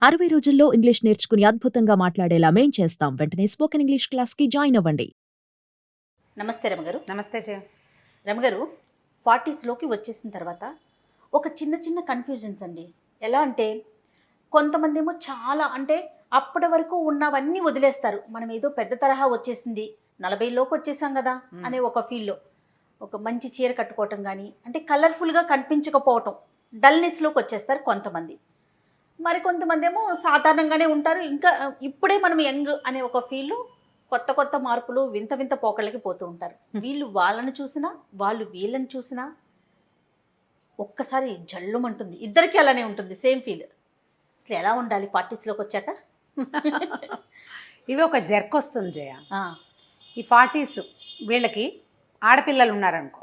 60 రోజుల్లో ఇంగ్లీష్ నేర్చుకుని అద్భుతంగా మాట్లాడేలా మేం చేస్తాం. వెంటనే స్పోకెన్ ఇంగ్లీష్ క్లాస్‌కి జాయిన్ అవ్వండి. నమస్తే రమగారు. నమస్తే జయ. రమగారు, 40స్‌లోకి వచ్చేసిన తర్వాత ఒక చిన్న చిన్న కన్ఫ్యూజన్స్ అండి. ఎలా అంటే కొంతమందేమో చాలా అంటే అప్పటి వరకు ఉన్నవన్నీ వదిలేస్తారు. మనం ఏదో పెద్ద తరహా వచ్చేసింది, 40లోకి వచ్చేసాం కదా అనే ఒక ఫీల్‌లో ఒక మంచి చీర కట్టుకోవటం కానీ అంటే కలర్ఫుల్గా కనిపించకపోవటం, డల్నెస్లోకి వచ్చేస్తారు కొంతమంది. మరి కొంతమంది ఏమో సాధారణంగానే ఉంటారు. ఇంకా ఇప్పుడే మనం యంగ్ అనే ఒక ఫీల్, కొత్త కొత్త మార్పులు, వింత వింత పోకళ్ళకి పోతూ ఉంటారు. వీళ్ళు వాళ్ళని చూసినా వాళ్ళు వీళ్ళని చూసినా ఒక్కసారి జల్లుమంటుంది. ఇద్దరికి అలానే ఉంటుంది, సేమ్ ఫీల్. అసలు ఎలా ఉండాలి 40స్‌లోకి వచ్చాక? ఇవి ఒక జర్క్ వస్తుంది జయ. ఈ 40s వీళ్ళకి ఆడపిల్లలు ఉన్నారనుకో,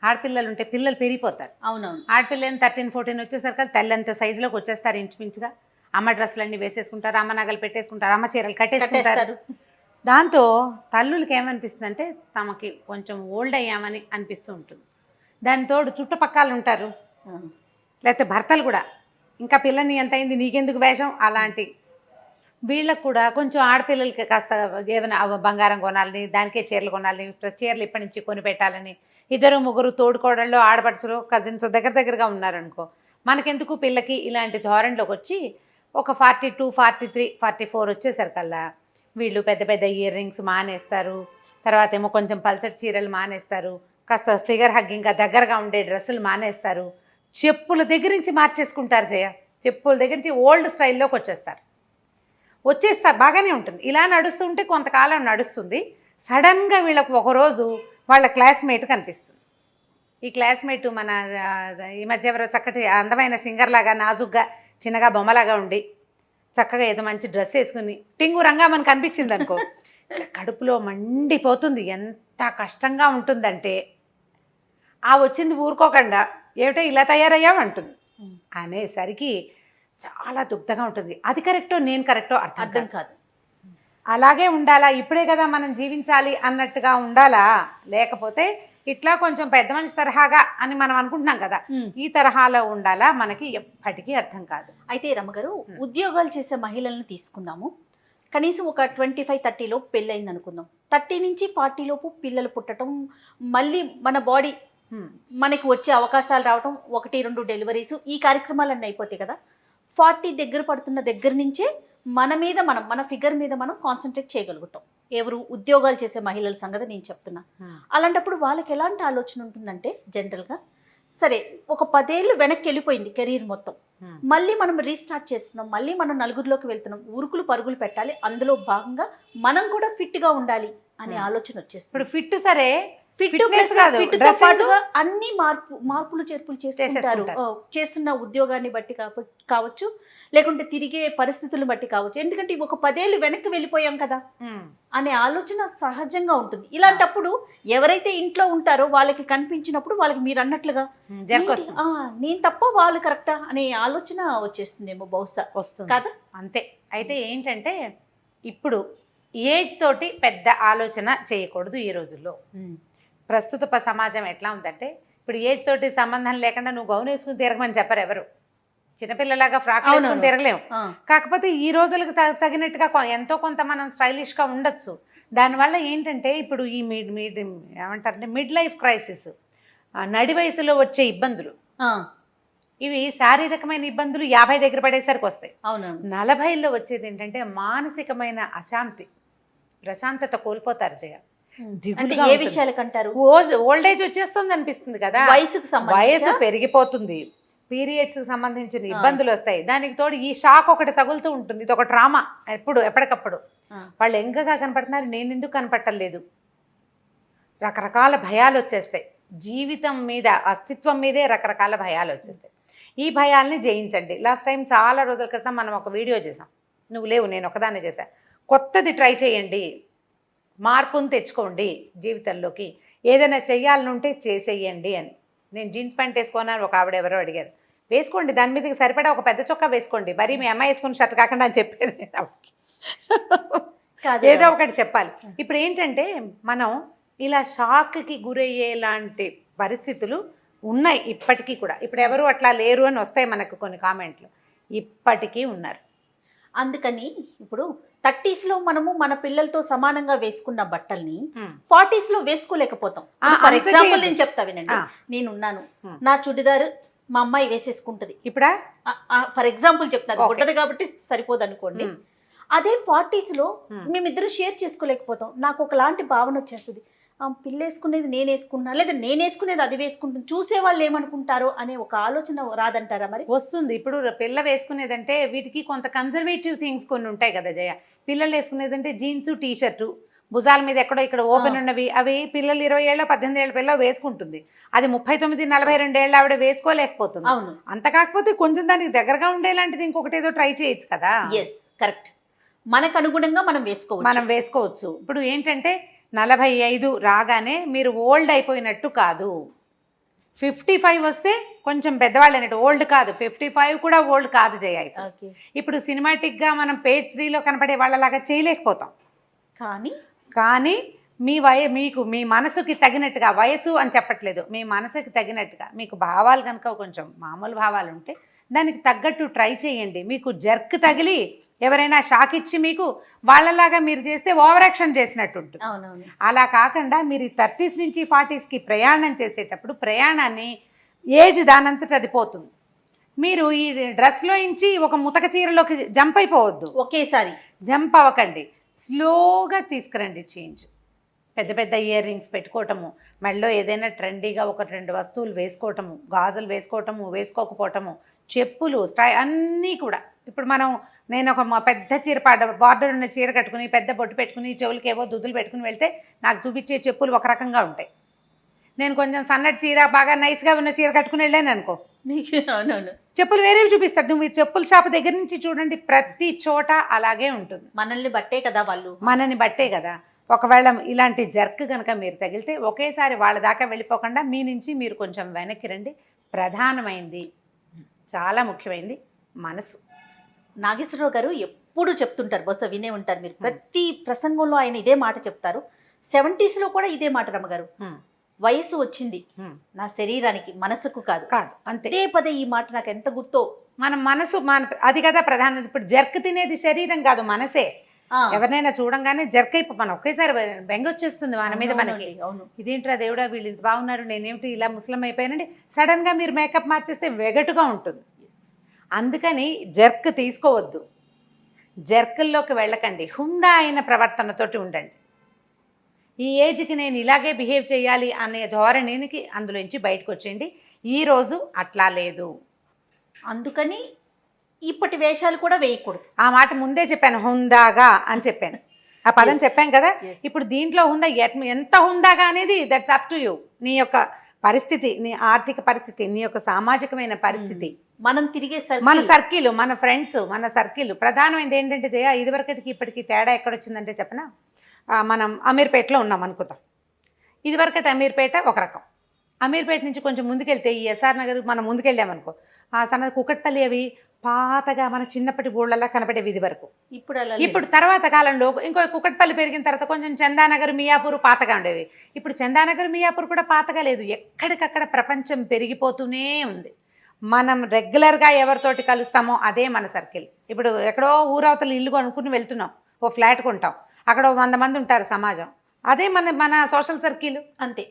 ఆడపిల్లలు ఉంటే పిల్లలు పెరిగిపోతారు. అవునవును. ఆడపిల్లని 13-14 వచ్చేసరికి తల్లంత సైజులోకి వచ్చేస్తారు ఇంచుమించుగా. అమ్మ డ్రెస్సులన్నీ వేసేసుకుంటారు, అమ్మ నగలు పెట్టేసుకుంటారు, అమ్మ చీరలు కట్టేసుకుంటారు. దాంతో తల్లులకి ఏమనిపిస్తుంది అంటే తమకి కొంచెం ఓల్డ్ అయ్యామని అనిపిస్తూ ఉంటుంది. దాని తోడు చుట్టుపక్కల ఉంటారు, లేకపోతే భర్తలు కూడా ఇంకా పిల్లని ఎంత అయింది నీకెందుకు వేషం అలాంటి. వీళ్ళకు కూడా కొంచెం ఆడపిల్లలకి కాస్త ఏమైనా బంగారం కొనాలని, దానికే చీరలు కొనాలని, చీరలు ఇప్పటి నుంచి కొని పెట్టాలని, ఇద్దరు ముగ్గురు తోడుకోడళ్ళు ఆడపడుచులు కజిన్స్ దగ్గరగా ఉన్నారనుకో, మనకెందుకు పిల్లకి ఇలాంటి ధోరణిలోకి వచ్చి ఒక 42, 43, 44 వచ్చేసరికల్లా వీళ్ళు పెద్ద పెద్ద ఇయర్ రింగ్స్ మానేస్తారు. తర్వాత ఏమో కొంచెం పల్చటి చీరలు మానేస్తారు, కాస్త ఫిగర్ హగ్గింగ్గా దగ్గరగా ఉండే డ్రెస్సులు మానేస్తారు, చెప్పుల దగ్గర నుంచి మార్చేసుకుంటారు జయ. చెప్పుల దగ్గర నుంచి ఓల్డ్ స్టైల్లోకి వచ్చేస్తారు. బాగానే ఉంటుంది. ఇలా నడుస్తుంటే కొంతకాలం నడుస్తుంది. సడన్గా వీళ్ళకు ఒకరోజు వాళ్ళ క్లాస్మేట్ కనిపిస్తుంది. ఈ క్లాస్మేట్ మన ఈ మధ్య ఎవరో చక్కటి అందమైన సింగర్లాగా, నాజుగ్గా, చిన్నగా బొమ్మలాగా ఉండి చక్కగా ఏదో మంచి డ్రెస్ వేసుకుని టింగు రంగా మనకు కనిపించింది అనుకో, కడుపులో మండిపోతుంది. ఎంత కష్టంగా ఉంటుందంటే ఆ వచ్చింది ఊరుకోకుండా ఏమిటో ఇలా తయారయ్యావు అంటుంది. అనేసరికి చాలా దుగ్ధగా ఉంటుంది. అది కరెక్టో నేను కరెక్టో అర్థం కాదు. అలాగే ఉండాలా, ఇప్పుడే కదా మనం జీవించాలి అన్నట్టుగా ఉండాలా, లేకపోతే ఇట్లా కొంచెం పెద్ద మనిషి తరహాగా అని మనం అనుకుంటున్నాం కదా, ఈ తరహాలో ఉండాలా, మనకి ఎప్పటికీ అర్థం కాదు. అయితే రమ్మగారు, ఉద్యోగాలు చేసే మహిళలను తీసుకుందాము. కనీసం ఒక 25-30 లోపు పెళ్ళయింది అనుకుందాం. 30 నుంచి 40 లోపు పిల్లలు పుట్టడం, మళ్ళీ మన బాడీ మనకి వచ్చే అవకాశాలు రావటం, 1-2 డెలివరీస్, ఈ కార్యక్రమాలన్నీ అయిపోతాయి కదా. 40 దగ్గర పడుతున్న దగ్గర నుంచే మన ఫిగర్ మీద మనం కాన్సన్ట్రేట్ చేయగలుగుతాం. ఎవరు ఉద్యోగాలు చేసే మహిళల సంగతి నేను చెప్తున్నా. అలాంటప్పుడు వాళ్ళకి ఎలాంటి ఆలోచన ఉంటుందంటే, జనరల్గా సరే ఒక 10 ఏళ్ళు వెనక్కి వెళ్ళిపోయింది కెరీర్ మొత్తం, మళ్ళీ మనం రీస్టార్ట్ చేస్తున్నాం, మళ్ళీ మనం నలుగురిలోకి వెళ్తున్నాం, ఉరుకులు పరుగులు పెట్టాలి, అందులో భాగంగా మనం కూడా ఫిట్గా ఉండాలి అనే ఆలోచన వచ్చేస్తుంది. ఇప్పుడు ఫిట్ సరే, అన్ని మార్పులు చేర్పులు చేస్తుంటారు. చేస్తున్న ఉద్యోగాన్ని బట్టి కావచ్చు, లేకుంటే తిరిగే పరిస్థితులను బట్టి కావచ్చు. ఎందుకంటే ఒక 10 ఏళ్ళు వెనక్కి వెళ్ళిపోయాం కదా అనే ఆలోచన సహజంగా ఉంటుంది. ఇలాంటప్పుడు ఎవరైతే ఇంట్లో ఉంటారో వాళ్ళకి కనిపించినప్పుడు వాళ్ళకి మీరు అన్నట్లుగా నేను తప్ప వాళ్ళు కరెక్టా అనే ఆలోచన వచ్చేస్తుందేమో, బహుశా వస్తుంది కదా. అంతే. అయితే ఏంటంటే ఇప్పుడు ఏజ్ తోటి పెద్ద ఆలోచన చేయకూడదు ఈ రోజుల్లో. ప్రస్తుత సమాజం ఎట్లా ఉందంటే, ఇప్పుడు ఏజ్ తోటి సంబంధం లేకుండా నువ్వు గౌన్ వేసుకుని తిరగమని చెప్పరు ఎవరు. చిన్నపిల్లలాగా ఫ్రాక్ వేసుకుని తిరగలేము. కాకపోతే ఈ రోజులకు తగినట్టుగా ఎంతో కొంత మనం స్టైలిష్గా ఉండొచ్చు. దానివల్ల ఏంటంటే ఇప్పుడు ఈ ఏమంటారంటే మిడ్ లైఫ్ క్రైసిస్, నడి వయసులో వచ్చే ఇబ్బందులు, ఇవి శారీరకమైన ఇబ్బందులు 50 దగ్గర పడేసరికి వస్తాయి. 40లో వచ్చేది ఏంటంటే మానసికమైన అశాంతి, ప్రశాంతత కోల్పోతారు జయ. ఏ విషయాలకంటారు? ఓల్డ్ ఏజ్ వచ్చేస్తుంది అనిపిస్తుంది కదా, వయసు పెరిగిపోతుంది, పీరియడ్స్కి సంబంధించిన ఇబ్బందులు వస్తాయి, దానికి తోడు ఈ షాక్ ఒకటి తగులుతూ ఉంటుంది. ఇది ఒక డ్రామా ఎప్పటికప్పుడు. వాళ్ళు ఎంగగా కనపడుతున్నారు, నేను ఎందుకు కనపట్టలేదు, రకరకాల భయాలు వచ్చేస్తాయి. జీవితం మీద, అస్తిత్వం మీదే రకరకాల భయాలు వచ్చేస్తాయి. ఈ భయాల్ని జయించండి. లాస్ట్ టైం చాలా రోజుల క్రితం మనం ఒక వీడియో చేసాం, నువ్వు లేవు, నేను ఒకదాన్ని చేశాను. కొత్తది ట్రై చేయండి, మార్పును తెచ్చుకోండి జీవితంలోకి, ఏదైనా చెయ్యాలనుంటే చేసేయండి అని. నేను జీన్స్ ప్యాంట్ వేసుకోనని ఒక ఆవిడ ఎవరో అడిగారు. వేసుకోండి, దాని మీదకి సరిపడా ఒక పెద్ద చొక్కా వేసుకోండి, మరి మీ అమ్మాయి వేసుకుని షర్ట్ కాకుండా అని చెప్పాను. ఏదో ఒకటి చెప్పాలి. ఇప్పుడు ఏంటంటే మనం ఇలా షాక్కి గురయ్యేలాంటి పరిస్థితులు ఉన్నాయి ఇప్పటికీ కూడా. ఇప్పుడు ఎవరు అట్లా లేరు అని వస్తాయి మనకు కొన్ని కామెంట్లు. ఇప్పటికీ ఉన్నారు. అందుకని ఇప్పుడు 30s లో మనము మన పిల్లలతో సమానంగా వేసుకున్న బట్టల్ని ఉమ్. 40s లో వేసుకోలేకపోతాం. ఫర్ అంత ఎగ్జాంపుల్ చేయొద్దు. నేను చెప్తా వినండి. ఆ. నేనున్నాను, ఉమ్. నా చుడిదార్ మా అమ్మాయి వేసేసుకుంటది. ఇప్పుడా ఫర్ ఎగ్జాంపుల్ చెప్తాను, Okay. గుడ్డది కాబట్టి సరిపోదు అనుకోండి. ఉమ్. అదే 40s లో ఉమ్. మేమిద్దరు షేర్ చేసుకోలేకపోతాం. నాకు ఒకలాంటి భావన వచ్చేస్తుంది, పిల్ల వేసుకునేది నేను వేసుకున్నా, లేదా నేను వేసుకునేది అది వేసుకుంటాను, చూసే వాళ్ళు ఏమనుకుంటారో అనే ఒక ఆలోచన రాదంటారా మరి? వస్తుంది. ఇప్పుడు పిల్ల వేసుకునేదంటే వీటికి కొంత కన్జర్వేటివ్ థింగ్స్ కొన్ని ఉంటాయి కదా జయ. పిల్లలు వేసుకునేదంటే జీన్స్ టీ షర్టు, భుజాల మీద ఎక్కడో ఇక్కడ ఓపెన్ ఉన్నవి, అవి పిల్లలు 20 ఏళ్ళ 18 ఏళ్ళ పిల్ల వేసుకుంటుంది. అది 39 42 ఏళ్ళ ఆవిడ వేసుకోలేకపోతుంది. అవును, అంత కాకపోతే కొంచెం దానికి దగ్గరగా ఉండేలాంటిది ఇంకొకటి ఏదో ట్రై చేయొచ్చు కదా. Yes correct. మనకు అనుగుణంగా మనం వేసుకోవచ్చు. మనం వేసుకోవచ్చు. ఇప్పుడు ఏంటంటే 45 రాగానే మీరు ఓల్డ్ అయిపోయినట్టు కాదు. 55 వస్తే కొంచెం పెద్దవాళ్ళు అన్నట్టు, ఓల్డ్ కాదు. 55 కూడా ఓల్డ్ కాదు జయ. ఓకే. ఇప్పుడు సినిమాటిక్గా మనం పేజ్ 3లో కనపడే వాళ్ళలాగా చేయలేకపోతాం. కానీ మీకు మీ మనసుకి తగినట్టుగా, వయసు అని చెప్పట్లేదు, మీ మనసుకి తగినట్టుగా మీకు భావాలు కనుక కొంచెం మామూలు భావాలు ఉంటే దానికి తగ్గట్టు ట్రై చేయండి. మీకు జర్క్ తగిలి ఎవరైనా షాక్ ఇచ్చి మీకు వాళ్ళలాగా మీరు చేస్తే ఓవర్ యాక్షన్ చేసినట్టు ఉంటుంది. అవునవును. అలా కాకుండా మీరు 30s నుంచి 40sకి ప్రయాణం చేసేటప్పుడు ప్రయాణాన్ని ఏజ్ దానంతట అది పోతుంది. మీరు ఈ డ్రెస్లో నుంచి ఒక ముతక చీరలోకి జంప్ అయిపోవద్దు, ఒకేసారి జంప్ అవ్వకండి. స్లోగా తీసుకురండి చేంజ్. పెద్ద పెద్ద ఇయర్ రింగ్స్ పెట్టుకోవటము, మెడలో ఏదైనా ట్రెండీగా ఒక 2 వస్తువులు వేసుకోవటము, గాజులు వేసుకోవటము, వేసుకోకపోవటము, చెప్పులు, స్టై అన్నీ కూడా. ఇప్పుడు నేను ఒక పెద్ద చీర బార్డర్ ఉన్న చీర కట్టుకుని పెద్ద బొట్టు పెట్టుకుని చెవులకి ఏవో దుద్దులు పెట్టుకుని వెళ్తే నాకు చూపించే చెప్పులు ఒక రకంగా ఉంటాయి. నేను కొంచెం సన్నటి చీర బాగా నైస్గా ఉన్న చీర కట్టుకుని వెళ్ళాను అనుకో, అవునవును, చెప్పులు వేరేవి చూపిస్తాడు. నువ్వు ఈ చెప్పుల షాప్ దగ్గర నుంచి చూడండి, ప్రతి చోట అలాగే ఉంటుంది. మనల్ని బట్టే కదా వాళ్ళు, మనని బట్టే కదా. ఒకవేళ ఇలాంటి జర్క్ కనుక మీరు తగిలితే ఒకేసారి వాళ్ళ దాకా వెళ్ళిపోకుండా మీ నుంచి మీరు కొంచెం వెనక్కి రండి. ప్రధానమైంది, చాలా ముఖ్యమైనది మనసు. నాగేశ్వరరావు గారు ఎప్పుడు చెప్తుంటారు, బహుశా వినే ఉంటారు మీరు, ప్రతి ప్రసంగంలో ఆయన ఇదే మాట చెప్తారు. 70s లో కూడా ఇదే మాట రమ్మగారు, వయసు వచ్చింది నా శరీరానికి, మనసుకు కాదు. అంతే. పదే ఈ మాట నాకు ఎంత గుర్తో. మన మనసు అది కదా ప్రధానం. ఇప్పుడు జర్క్ తినేది శరీరం కాదు, మనసే. ఎవరినైనా చూడంగానే జర్క్ అయిపో, మనం ఒకేసారి బెంగొచ్చేస్తుంది మన మీద మనకి. అవును, ఇదేంట్రా దేవుడా వీళ్ళు ఇంత బాగున్నారు, నేనేమిటి ఇలా ముసలం అయిపోయానండి. సడన్గా మీరు మేకప్ మార్చేస్తే వెగటుగా ఉంటుంది. అందుకని జర్క్ తీసుకోవద్దు, జర్కుల్లోకి వెళ్ళకండి. హుందా అయిన ప్రవర్తనతోటి ఉండండి. ఈ ఏజ్కి నేను ఇలాగే బిహేవ్ చేయాలి అనే ధోరణికి అందులోంచి బయటకు వచ్చేయండి. ఈరోజు అట్లా లేదు. అందుకని ఇప్పటి వేషాలు కూడా వేయకూడదు. ఆ మాట ముందే చెప్పాను, హుందాగా అని చెప్పాను. ఆ పదం చెప్పాను కదా. ఇప్పుడు దీంట్లో హుందా ఎంత హుందాగా అనేది దట్స్ అప్ టు యూ. నీ యొక్క పరిస్థితి, నీ ఆర్థిక పరిస్థితి, నీ యొక్క సామాజికమైన పరిస్థితి, మనం తిరిగే మన సర్కిల్, మన ఫ్రెండ్స్, మన సర్కిల్. ప్రధానమైనది ఏంటంటే జయ, ఇదివరకటికి ఇప్పటికి తేడా ఎక్కడొచ్చిందంటే చెప్పనా, మనం అమీర్పేటలో ఉన్నాం అనుకుందాం. ఇదివరకటి అమీర్పేట ఒక రకం. అమీర్పేట నుంచి కొంచెం ముందుకెళ్తే ఈ ఎస్ఆర్ నగర్ మనం ముందుకెళ్ళామనుకో, సన్న కుకట్పల్లి అవి పాతగా మన చిన్నప్పటి ఊళ్ళలా కనపడేవి ఇది వరకు. ఇప్పుడు తర్వాత కాలంలో ఇంకో కుకట్పల్లి పెరిగిన తర్వాత కొంచెం చందానగర్, మియాపూర్ పాతగా ఉండేవి. ఇప్పుడు చందానగర్, మియాపూర్ కూడా పాతగా లేదు. ఎక్కడికక్కడ ప్రపంచం పెరిగిపోతూనే ఉంది. మనం రెగ్యులర్గా ఎవరితోటి కలుస్తామో అదే మన సర్కిల్. ఇప్పుడు ఎక్కడో ఊరవతల ఇల్లు కొనుక్కుని వెళ్తున్నాం, ఓ ఫ్లాట్ కొంటాం, అక్కడ 100 మంది ఉంటారు సమాజం, అదే మన సోషల్ సర్కిల్. అంతే.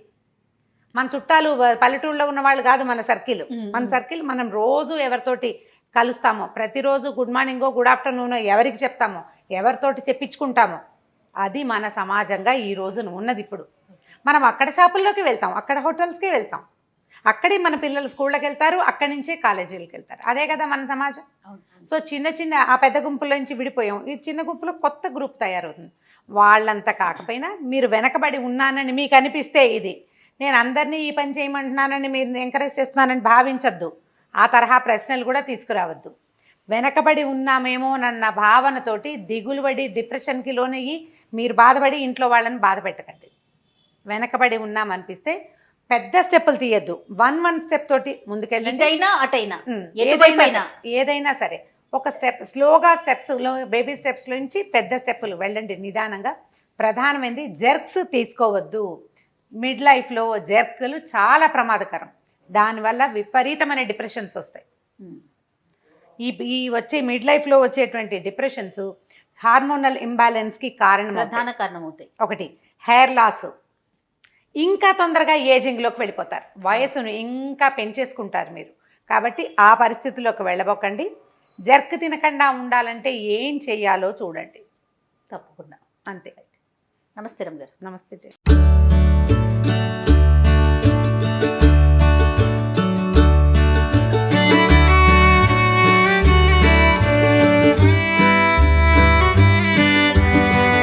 మన చుట్టాలు పల్లెటూళ్ళలో ఉన్న వాళ్ళు కాదు మన సర్కిల్. మన సర్కిల్ మనం రోజు ఎవరితోటి కలుస్తామో, ప్రతిరోజు గుడ్ మార్నింగో గుడ్ ఆఫ్టర్నూనో ఎవరికి చెప్తామో, ఎవరితోటి చెప్పించుకుంటామో, అది మన సమాజంగా ఈ రోజున ఉన్నది. ఇప్పుడు మనం అక్కడ షాపుల్లోకి వెళ్తాం, అక్కడ హోటల్స్కి వెళ్తాం, అక్కడే మన పిల్లలు స్కూళ్ళకి వెళ్తారు, అక్కడి నుంచే కాలేజీలకు వెళ్తారు. అదే కదా మన సమాజం. సో చిన్న ఆ పెద్ద గుంపుల నుంచి విడిపోయాం, ఈ చిన్న గుంపులో కొత్త గ్రూప్ తయారవుతుంది. వాళ్ళంతా కాకపోయినా మీరు వెనకబడి ఉన్నానని మీకు అనిపిస్తే, ఇది నేను అందరినీ ఈ పని చేయమంటున్నానని మీరు ఎంకరేజ్ చేస్తున్నానని భావించద్దు. ఆ తరహా ప్రశ్నలు కూడా తీసుకురావద్దు. వెనకబడి ఉన్నామేమోనన్న భావనతోటి దిగులుబడి డిప్రెషన్కి లోనయ్యి మీరు బాధపడి ఇంట్లో వాళ్ళని బాధ పెట్టకండి. వెనకబడి ఉన్నామనిపిస్తే పెద్ద స్టెప్పులు తీయద్దు, 1 స్టెప్ తోటి ముందుకెళ్ళండి. ఏదైనా సరే ఒక స్టెప్, స్లోగా స్టెప్స్లో, బేబీ స్టెప్స్లో నుంచి పెద్ద స్టెప్పులు వెళ్ళండి నిదానంగా. ప్రధానమైనది జర్క్స్ తీసుకోవద్దు. మిడ్ లైఫ్లో జర్క్లు చాలా ప్రమాదకరం. దానివల్ల విపరీతమైన డిప్రెషన్స్ వస్తాయి. ఈ వచ్చే మిడ్ లైఫ్లో వచ్చేటువంటి డిప్రెషన్స్ హార్మోనల్ ఇంబ్యాలెన్స్కి కారణం ప్రధాన కారణం అవుతాయి. ఒకటి హెయిర్ లాస్, ఇంకా తొందరగా ఏజింగ్లోకి వెళ్ళిపోతారు, వయసును ఇంకా పెంచేసుకుంటారు మీరు. కాబట్టి ఆ పరిస్థితుల్లోకి వెళ్ళబోకండి. జర్క్ తినకుండా ఉండాలంటే ఏం చెయ్యాలో చూడండి. తప్పకుండా. అంతే. నమస్తే రమ్య గారు. నమస్తే జయ.